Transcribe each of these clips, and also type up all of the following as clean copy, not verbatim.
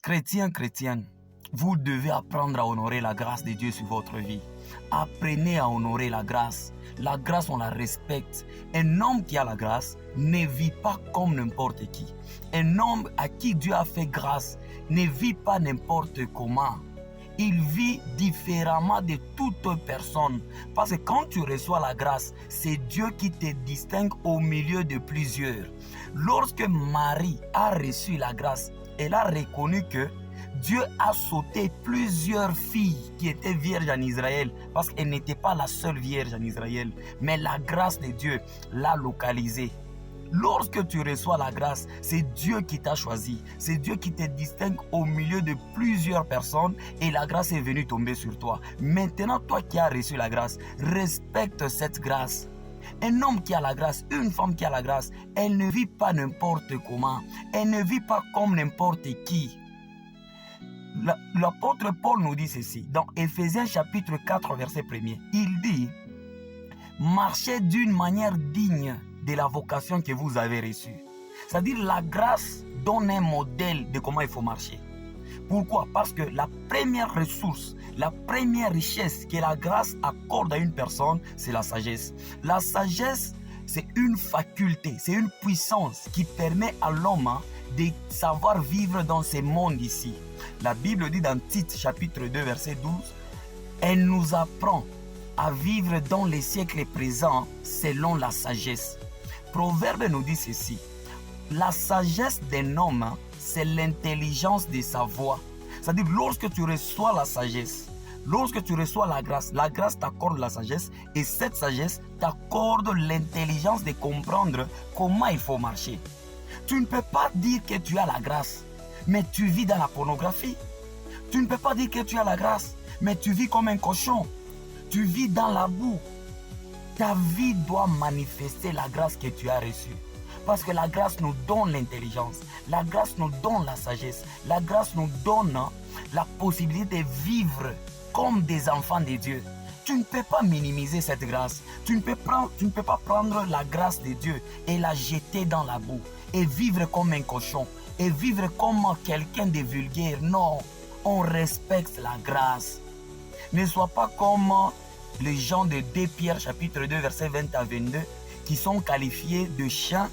Chrétiens, chrétiennes, vous devez apprendre à honorer la grâce de Dieu sur votre vie. Apprenez à honorer la grâce. La grâce, on la respecte. Un homme qui a la grâce ne vit pas comme n'importe qui. Un homme à qui Dieu a fait grâce ne vit pas n'importe comment. Il vit différemment de toute personne. Parce que quand tu reçois la grâce, c'est Dieu qui te distingue au milieu de plusieurs. Lorsque Marie a reçu la grâce, elle a reconnu que Dieu a sauté plusieurs filles qui étaient vierges en Israël parce qu'elle n'était pas la seule vierge en Israël. Mais la grâce de Dieu l'a localisée. Lorsque tu reçois la grâce, c'est Dieu qui t'a choisi. C'est Dieu qui te distingue au milieu de plusieurs personnes et la grâce est venue tomber sur toi. Maintenant, toi qui as reçu la grâce, respecte cette grâce. Un homme qui a la grâce, une femme qui a la grâce, elle ne vit pas n'importe comment. Elle ne vit pas comme n'importe qui. L'apôtre Paul nous dit ceci, dans Éphésiens chapitre 4, verset 1er. Il dit, marchez d'une manière digne de la vocation que vous avez reçue. C'est-à-dire la grâce donne un modèle de comment il faut marcher. Pourquoi? Parce que la première ressource, la première richesse que la grâce accorde à une personne, c'est la sagesse. La sagesse, c'est une faculté, c'est une puissance qui permet à l'homme de savoir vivre dans ce monde ici. La Bible dit dans Tite chapitre 2 verset 12, elle nous apprend à vivre dans les siècles présents selon la sagesse. Proverbe nous dit ceci, la sagesse d'un homme, c'est l'intelligence de sa voix. C'est-à-dire lorsque tu reçois la sagesse, lorsque tu reçois la grâce t'accorde la sagesse et cette sagesse t'accorde l'intelligence de comprendre comment il faut marcher. Tu ne peux pas dire que tu as la grâce, mais tu vis dans la pornographie. Tu ne peux pas dire que tu as la grâce, mais tu vis comme un cochon. Tu vis dans la boue. Ta vie doit manifester la grâce que tu as reçue. Parce que la grâce nous donne l'intelligence. La grâce nous donne la sagesse. La grâce nous donne la possibilité de vivre comme des enfants de Dieu. Tu ne peux pas minimiser cette grâce. Tu ne peux pas prendre la grâce de Dieu et la jeter dans la boue. Et vivre comme un cochon. Et vivre comme quelqu'un de vulgaire. Non, on respecte la grâce. Ne sois pas comme les gens de 2 Pierre chapitre 2 verset 20 à 22 qui sont qualifiés de chiens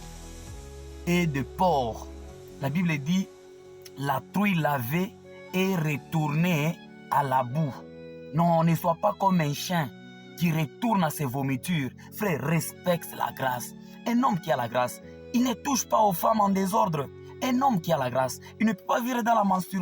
et de porcs. La Bible dit la trouille lavée est retournée à la boue. Non, ne sois pas comme un chien qui retourne à ses vomitures. Frère, respecte la grâce. Un homme qui a la grâce, il ne touche pas aux femmes en désordre. Un homme qui a la grâce, il ne peut pas vivre dans la masturbation.